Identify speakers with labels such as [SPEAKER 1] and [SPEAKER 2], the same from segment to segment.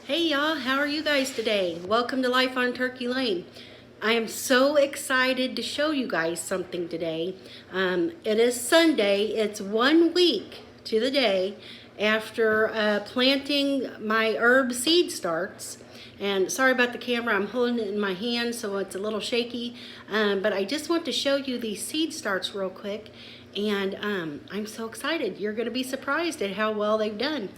[SPEAKER 1] Hey y'all, how are you guys today? Welcome to Life on Turkey Lane. I am so excited to show you guys something today. It is Sunday. It's 1 week to the day after planting my herb seed starts. And sorry about the camera, I'm holding it in my hand so it's a little shaky. But I just want to show you these seed starts real quick. And I'm so excited. You're going to be surprised at how well they've done.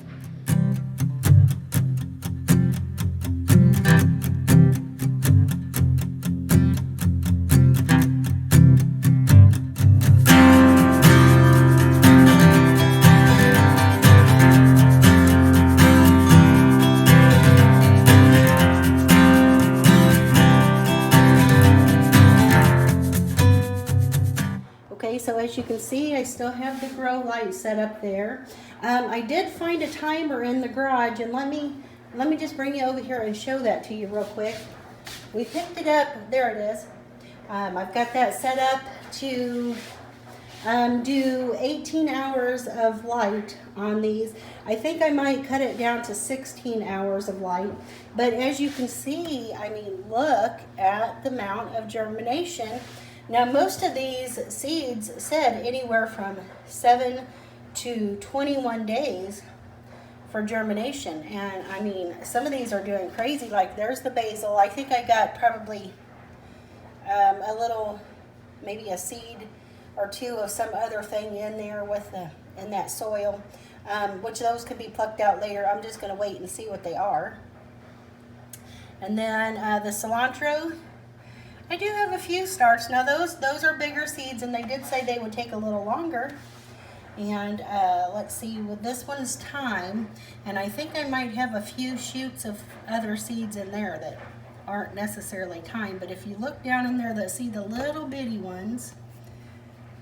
[SPEAKER 1] Okay, so as you can see, I still have the grow light set up there. I did find a timer in the garage, and let me just bring you over here and show that to you real quick. We picked it up. There it is. I've got that set up to do 18 hours of light on these. I think I might cut it down to 16 hours of light. But as you can see, I mean, look at the amount of germination. Now, most of these seeds said anywhere from 7 to 21 days for germination. And I mean, some of these are doing crazy. Like there's the basil. I think I got probably a little, maybe a seed or two of some other thing in there in that soil, which those can be plucked out later. I'm just going to wait and see what they are. And then the cilantro, I do have a few starts. Now those are bigger seeds, and they did say they would take a little longer. And let's see, with this one's thyme, and I think I might have a few shoots of other seeds in there that aren't necessarily thyme. But if you look down in there, see the little bitty ones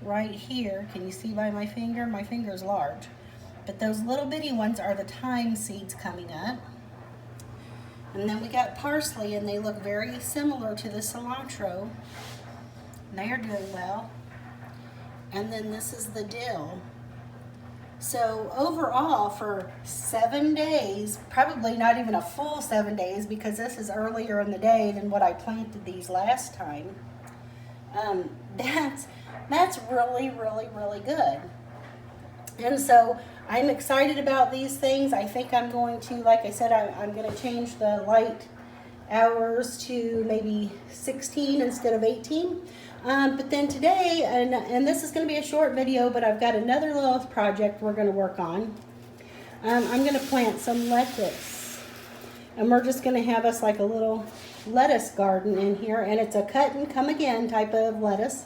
[SPEAKER 1] right here. Can you see by my finger? My finger's large. But those little bitty ones are the thyme seeds coming up. And then we got parsley, and they look very similar to the cilantro. They are doing well. And then this is the dill. So overall, for 7 days, probably not even a full 7 days, because this is earlier in the day than what I planted these last time. That's really, really, really good. And so I'm excited about these things. I think I'm going to, like I said, I'm going to change the light hours to maybe 16 instead of 18. But then today, and this is going to be a short video, but I've got another little project we're going to work on. I'm going to plant some lettuce. And we're just going to have us like a little lettuce garden in here. And it's a cut and come again type of lettuce.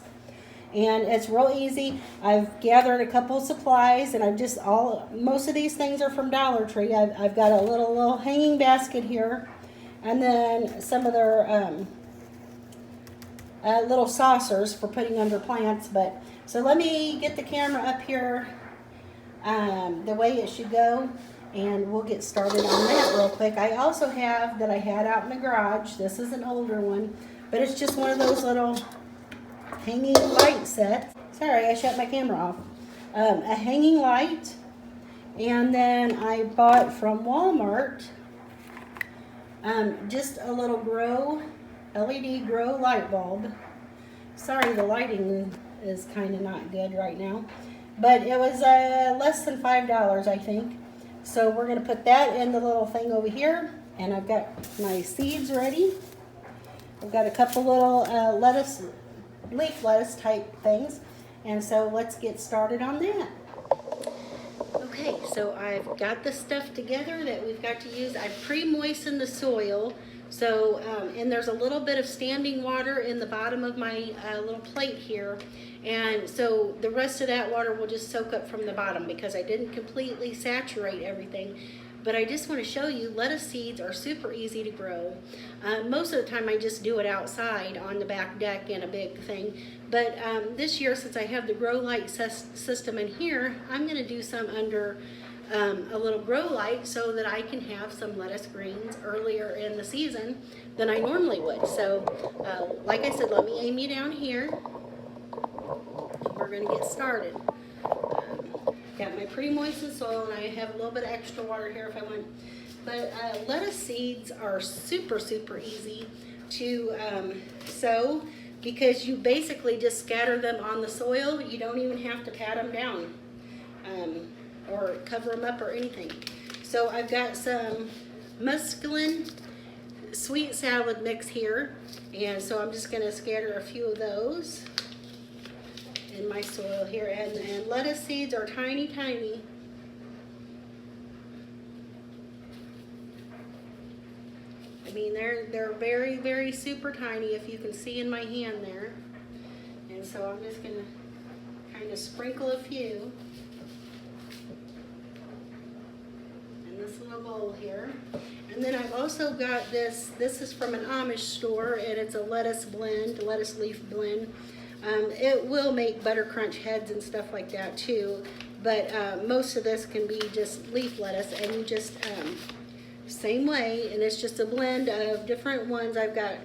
[SPEAKER 1] And it's real easy. I've gathered a couple of supplies, and most of these things are from Dollar Tree. I've got a little hanging basket here, and then some of their little saucers for putting under plants. So let me get the camera up here the way it should go, and we'll get started on that real quick. I also have that I had out in the garage. This is an older one, but it's just one of those little hanging light set. Sorry, I shut my camera off. A hanging light, and then I bought from Walmart just a little LED grow light bulb. Sorry, the lighting is kind of not good right now, but it was less than $5, I think. So we're going to put that in the little thing over here, and I've got my seeds ready. I've got a couple little leaf lettuce type things, and so let's get started on that. Okay, so I've got the stuff together that we've got to use. I've pre-moistened the soil, so and there's a little bit of standing water in the bottom of my little plate here, and so the rest of that water will just soak up from the bottom because I didn't completely saturate everything. But I just want to show you, lettuce seeds are super easy to grow. Most of the time I just do it outside on the back deck in a big thing. But this year, since I have the grow light system in here, I'm going to do some under a little grow light so that I can have some lettuce greens earlier in the season than I normally would. So like I said, let me aim you down here. We're going to get started. Got my pre-moistened soil, and I have a little bit of extra water here if I want. But lettuce seeds are super, super easy to sow because you basically just scatter them on the soil. You don't even have to pat them down or cover them up or anything. So I've got some muscalin sweet salad mix here, and so I'm just going to scatter a few of those in my soil here. And lettuce seeds are tiny, tiny. I mean, they're very, very super tiny, if you can see in my hand there. And so I'm just going to kind of sprinkle a few in this little bowl here. And then I've also got this is from an Amish store, and it's a lettuce blend, lettuce leaf blend. It will make butter crunch heads and stuff like that too, but most of this can be just leaf lettuce, and you just same way, and it's just a blend of different ones. I've got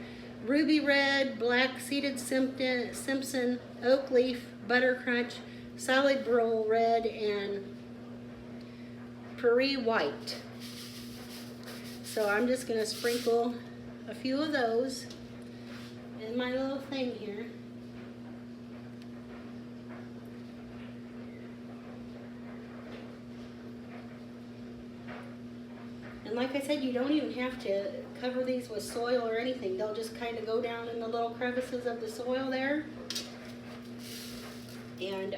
[SPEAKER 1] ruby red, black seeded Simpson, oak leaf, butter crunch, solid burl red, and prairie white. So I'm just going to sprinkle a few of those in my little thing here. And like I said, you don't even have to cover these with soil or anything. They'll just kind of go down in the little crevices of the soil there. And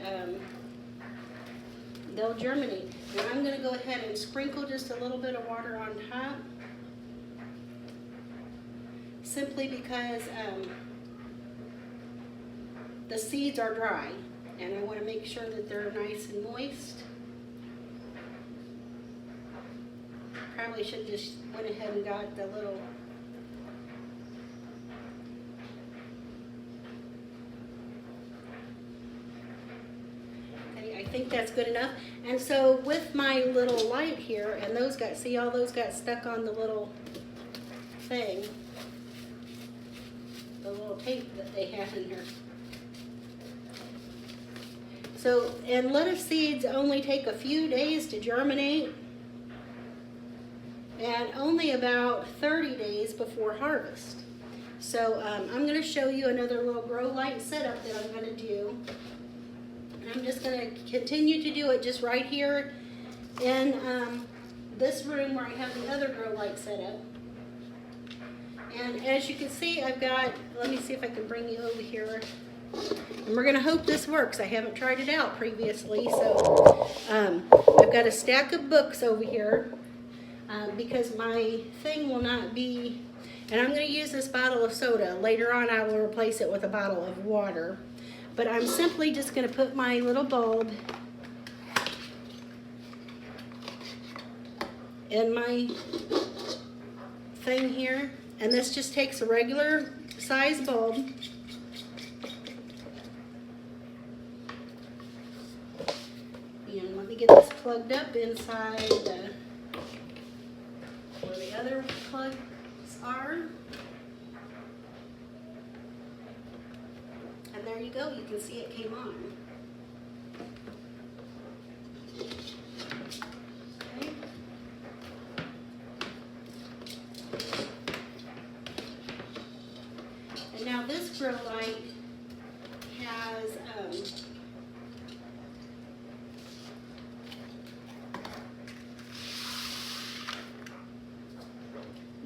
[SPEAKER 1] they'll germinate. And I'm going to go ahead and sprinkle just a little bit of water on top. Simply because the seeds are dry. And I want to make sure that they're nice and moist. Probably should just went ahead and got the little okay, I think that's good enough. And so with my little light here, and those got, see, all those got stuck on the little thing, the little tape that they have in here. So, and lettuce seeds only take a few days to germinate, and only about 30 days before harvest. So I'm going to show you another little grow light setup that I'm going to do. And I'm just going to continue to do it just right here in this room where I have the other grow light set up. And as you can see, I've got, let me see if I can bring you over here. And we're going to hope this works. I haven't tried it out previously. So I've got a stack of books over here. Because my thing will not be, and I'm going to use this bottle of soda. Later on I will replace it with a bottle of water. But I'm simply just going to put my little bulb in my thing here. And this just takes a regular size bulb. And let me get this plugged up inside where the other plugs are. And there you go, you can see it came on. Okay. And now this grow light has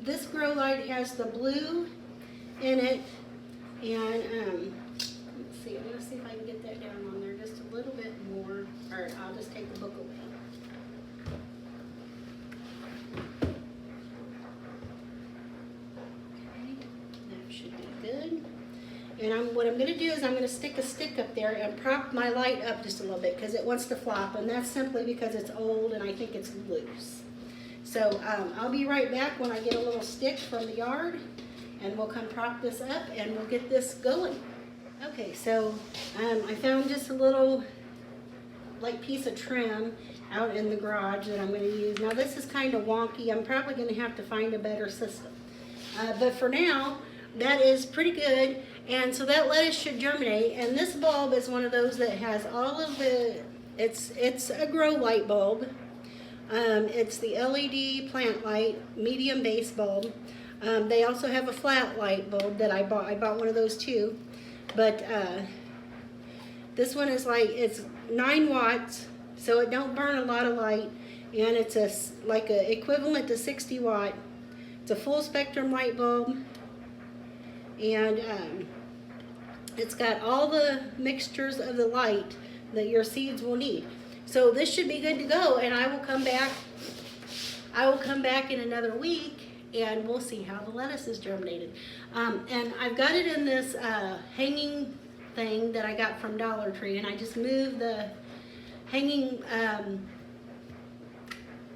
[SPEAKER 1] this grow light has the blue in it, and let's see, I'm going to see if I can get that down on there just a little bit more, or I'll just take the book away. Okay, that should be good. And what I'm going to do is I'm going to stick a stick up there and prop my light up just a little bit because it wants to flop, and that's simply because it's old and I think it's loose. So I'll be right back when I get a little stick from the yard, and we'll come prop this up and we'll get this going. Okay, so I found just a little like piece of trim out in the garage that I'm going to use. Now this is kind of wonky. I'm probably going to have to find a better system. But for now, that is pretty good. And so that lettuce should germinate. And this bulb is one of those that has all of the, it's a grow light bulb. It's the LED plant light, medium base bulb. They also have a flat light bulb that I bought. I bought one of those too. But this one is like, it's 9 watts, so it don't burn a lot of light. And it's like a equivalent to 60 watt. It's a full spectrum light bulb. And it's got all the mixtures of the light that your seeds will need. So this should be good to go, and I will come back in another week and we'll see how the lettuce is germinated. And I've got it in this hanging thing that I got from Dollar Tree, and I just moved the hanging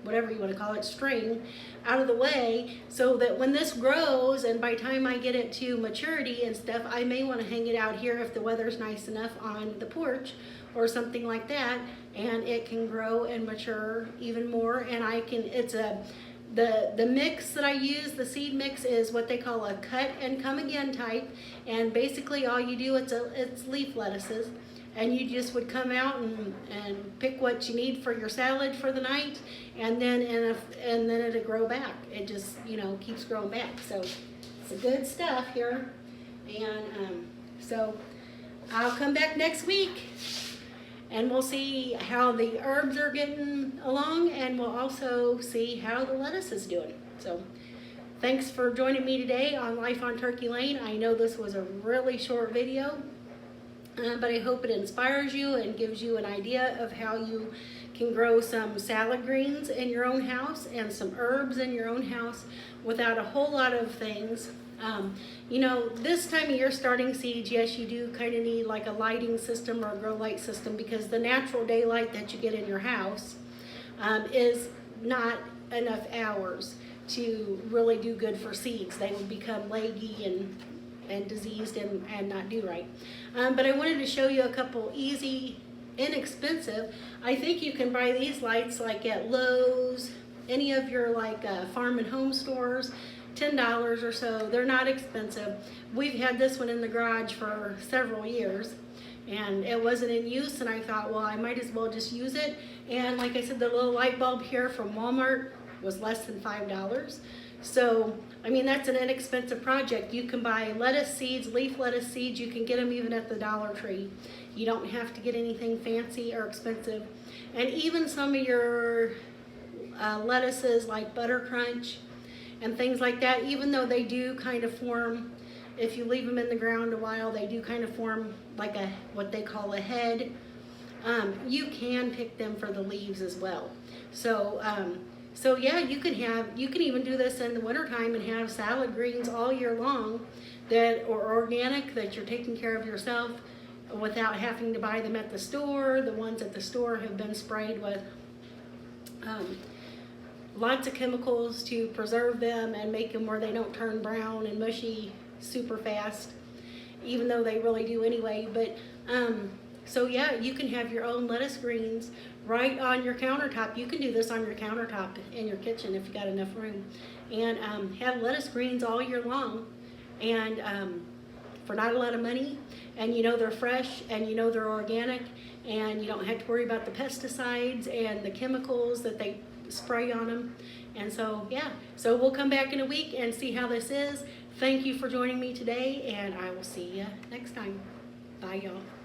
[SPEAKER 1] whatever you want to call it, string, out of the way, so that when this grows and by the time I get it to maturity and stuff, I may want to hang it out here if the weather's nice enough on the porch or something like that, and it can grow and mature even more. And I can, it's the mix that I use, the seed mix, is what they call a cut and come again type, and basically all you do, it's leaf lettuces. And you just would come out and pick what you need for your salad for the night, and then it'll grow back. It just, you know, keeps growing back. So it's a good stuff here. And so I'll come back next week and we'll see how the herbs are getting along, and we'll also see how the lettuce is doing. So thanks for joining me today on Life on Turkey Lane. I know this was a really short video, but I hope it inspires you and gives you an idea of how you can grow some salad greens in your own house and some herbs in your own house without a whole lot of things. You know, this time of year starting seeds, yes, you do kind of need like a lighting system or a grow light system, because the natural daylight that you get in your house is not enough hours to really do good for seeds. They would become leggy and diseased and not do right. But I wanted to show you a couple easy, inexpensive. I think you can buy these lights like at Lowe's, any of your like farm and home stores, $10 or so. They're not expensive. We've had this one in the garage for several years, and it wasn't in use, and I thought, well, I might as well just use it. And like I said, the little light bulb here from Walmart was less than $5. So, I mean, that's an inexpensive project. You can buy lettuce seeds, leaf lettuce seeds. You can get them even at the Dollar Tree. You don't have to get anything fancy or expensive. And even some of your lettuces like Butter Crunch and things like that, even though they do kind of form, if you leave them in the ground a while, they do kind of form like what they call a head. You can pick them for the leaves as well. So yeah, you can even do this in the wintertime and have salad greens all year long that are organic, that you're taking care of yourself without having to buy them at the store. The ones at the store have been sprayed with lots of chemicals to preserve them and make them where they don't turn brown and mushy super fast, even though they really do anyway. But so yeah, you can have your own lettuce greens right on your countertop. You can do this on your countertop in your kitchen if you got enough room, and have lettuce greens all year long, and for not a lot of money, and you know they're fresh, and you know they're organic, and you don't have to worry about the pesticides and the chemicals that they spray on them. And so yeah, so we'll come back in a week and see how this is. Thank you for joining me today, and I will see you next time. Bye, y'all.